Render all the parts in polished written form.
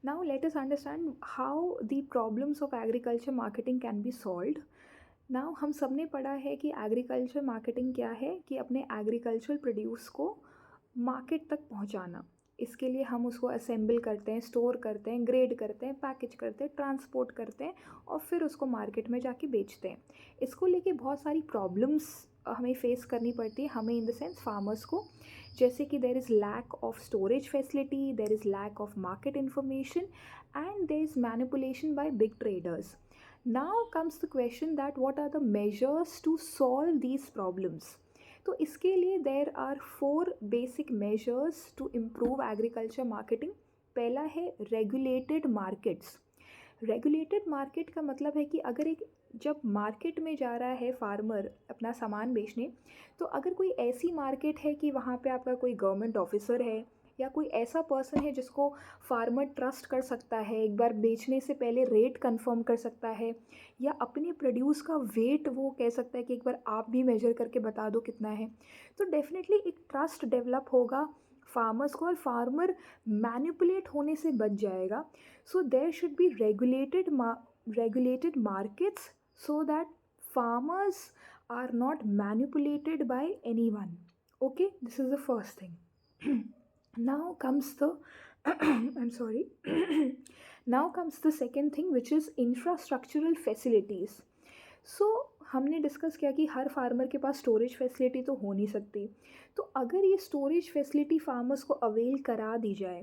Now let us understand how the problems of agriculture marketing can be solved. Now हम सब ने पढ़ा है कि एग्रीकल्चर मार्केटिंग क्या है, कि अपने एग्रीकल्चरल प्रोड्यूस को मार्केट तक पहुंचाना। इसके लिए हम उसको असेंबल करते हैं, स्टोर करते हैं, ग्रेड करते हैं, पैकेज करते हैं, ट्रांसपोर्ट करते हैं और फिर उसको मार्केट में जाके बेचते हैं। इसको लेके बहुत सारी प्रॉब्लम्स हमें फेस करनी पड़ती है, हमें इन द सेंस फार्मर्स को। जैसे कि there is lack of storage facility, there is lack of market information and there is manipulation by big traders. Now comes the question that what are the measures to solve these problems. तो इसके लिए there are four basic measures to improve agriculture marketing. पहला है regulated markets. Regulated market का मतलब है कि अगर एक जब मार्केट में जा रहा है फार्मर अपना सामान बेचने, तो अगर कोई ऐसी मार्केट है कि वहाँ पे आपका कोई गवर्नमेंट ऑफिसर है या कोई ऐसा पर्सन है जिसको फार्मर ट्रस्ट कर सकता है, एक बार बेचने से पहले रेट कंफर्म कर सकता है या अपने प्रोड्यूस का वेट वो कह सकता है कि एक बार आप भी मेजर करके बता दो कितना है, तो डेफिनेटली एक ट्रस्ट डेवलप होगा फार्मर्स को और फार्मर मैनिपुलेट होने से बच जाएगा. So there should be regulated markets so that farmers are not manipulated by anyone. Okay, this is the first thing. Now comes the I'm sorry. Now comes the second thing, which is infrastructural facilities. सो हमने discuss किया कि हर farmer के पास storage facility तो हो नहीं सकती, तो अगर ये स्टोरेज फैसिलिटी फार्मर्स को अवेल करा दी जाए,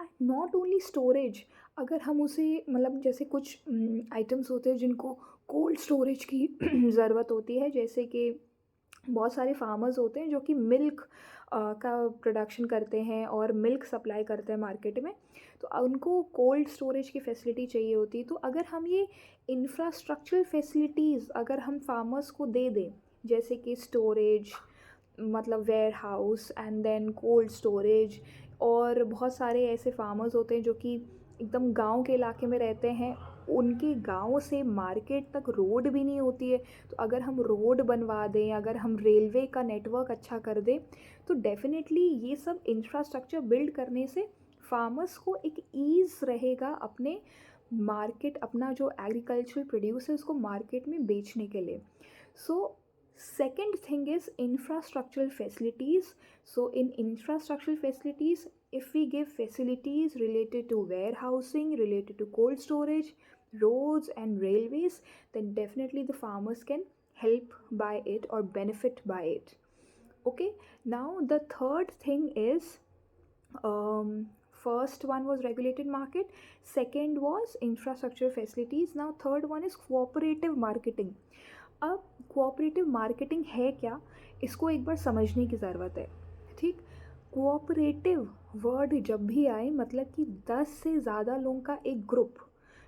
एंड नॉट ओनली स्टोरेज, अगर हम उसे मतलब जैसे कुछ आइटम्स होते हैं जिनको कोल्ड स्टोरेज की ज़रूरत होती है, जैसे कि बहुत सारे फार्मर्स होते हैं जो कि मिल्क का प्रोडक्शन करते हैं और मिल्क सप्लाई करते हैं मार्केट में, तो उनको कोल्ड स्टोरेज की फैसिलिटी चाहिए होती है. तो अगर हम ये इंफ्रास्ट्रक्चरल फैसिलिटीज़ अगर हम फार्मर्स को दे दें, जैसे कि स्टोरेज मतलब warehouse and then cold storage, और बहुत सारे ऐसे फार्मर्स होते हैं जो कि एकदम गांव के इलाके में रहते हैं, उनके गांव से मार्केट तक रोड भी नहीं होती है, तो अगर हम रोड बनवा दें, अगर हम रेलवे का नेटवर्क अच्छा कर दें, तो डेफिनेटली ये सब इंफ्रास्ट्रक्चर बिल्ड करने से फार्मर्स को एक ईज़ रहेगा अपने मार्केट, अपना जो एग्रीकल्चरल प्रोड्यूस है उसको मार्केट में बेचने के लिए. सो second thing is infrastructural facilities. So in infrastructural facilities, if we give facilities related to warehousing, related to cold storage, roads and railways, then definitely the farmers can help by it or benefit by it. Okay, now the third thing is, first one was regulated market, second was infrastructure facilities, now third one is cooperative marketing. अब cooperative marketing है क्या, इसको एक बार समझने की ज़रूरत है. ठीक, कोऑपरेटिव वर्ड जब भी आए मतलब कि 10 से ज़्यादा लोगों का एक ग्रुप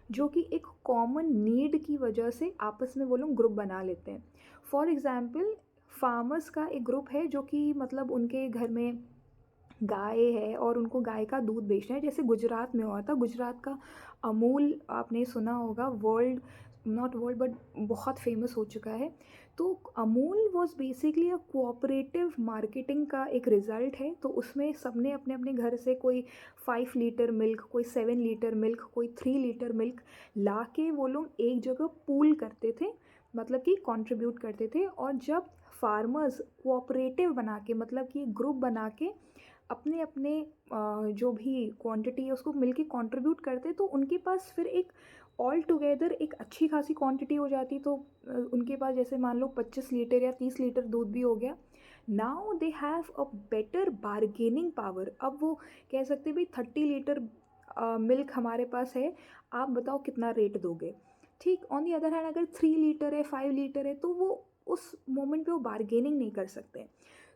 जो कि एक कॉमन नीड की वजह से आपस में वो लोग ग्रुप बना लेते हैं. फॉर एग्ज़ाम्पल, फार्मर्स का एक ग्रुप है जो कि मतलब उनके घर में गाय है और उनको गाय का दूध बेचना है, जैसे गुजरात में हुआ था. गुजरात का अमूल आपने सुना होगा, वर्ल्ड नॉट वर्ल्ड बट बहुत फेमस हो चुका है. तो Amul was basically a cooperative marketing का एक रिज़ल्ट है. तो उसमें सबने अपने अपने घर से कोई 5 लीटर मिल्क, कोई 7 लीटर मिल्क, कोई 3 लीटर मिल्क ला के वो लोग एक जगह पूल करते थे, मतलब कि कंट्रीब्यूट करते थे. और जब फार्मर्स कोऑपरेटिव बना के मतलब कि ग्रुप बना के अपने अपने जो भी क्वांटिटी है उसको मिलके कंट्रीब्यूट करते, तो उनके पास फिर एक ऑल टुगेदर एक अच्छी खासी क्वांटिटी हो जाती. तो उनके पास जैसे मान लो 25 लीटर या 30 लीटर दूध भी हो गया. Now they have a better bargaining power. अब वो कह सकते भाई 30 लीटर मिल्क हमारे पास है, आप बताओ कितना रेट दोगे. ठीक, ऑन दी अदर हैंड अगर 3 लीटर है, 5 लीटर है, तो वो उस मोमेंट पे वो बार्गेनिंग नहीं कर सकते.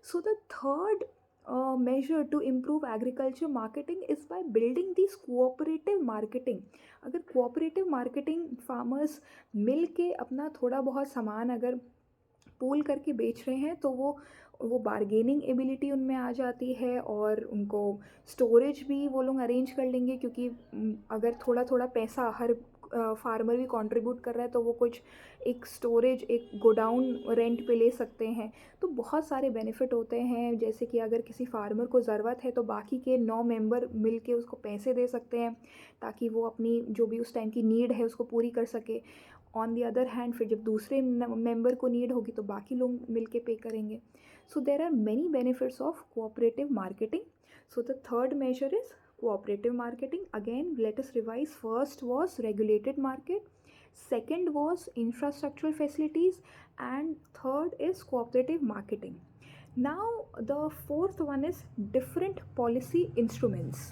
So the third measure to improve agriculture marketing is by building these cooperative marketing. अगर cooperative marketing farmers मिल के अपना थोड़ा बहुत सामान अगर पूल करके बेच रहे हैं, तो वो बारगेनिंग एबिलिटी उनमें आ जाती है और उनको स्टोरेज भी वो लोग अरेंज कर लेंगे, क्योंकि अगर थोड़ा थोड़ा पैसा हर फार्मर भी कंट्रीब्यूट कर रहा है तो वो कुछ एक स्टोरेज, एक गोडाउन रेंट पे ले सकते हैं। तो बहुत सारे बेनिफिट होते हैं, जैसे कि अगर किसी फार्मर को ज़रूरत है तो बाकी के 9 मेंबर मिल के उसको पैसे दे सकते हैं, ताकि वो अपनी जो भी उस टाइम की नीड है उसको पूरी कर सके। ऑन द अदर हैंड फिर जब दूसरे मेंबर को नीड होगी तो बाकी लोग मिल के पे करेंगे। So there are many benefits of cooperative marketing. So the third measure is cooperative marketing. Again, let us revise. First was regulated market, second was infrastructural facilities, and third is cooperative marketing. Now the fourth one is different policy instruments.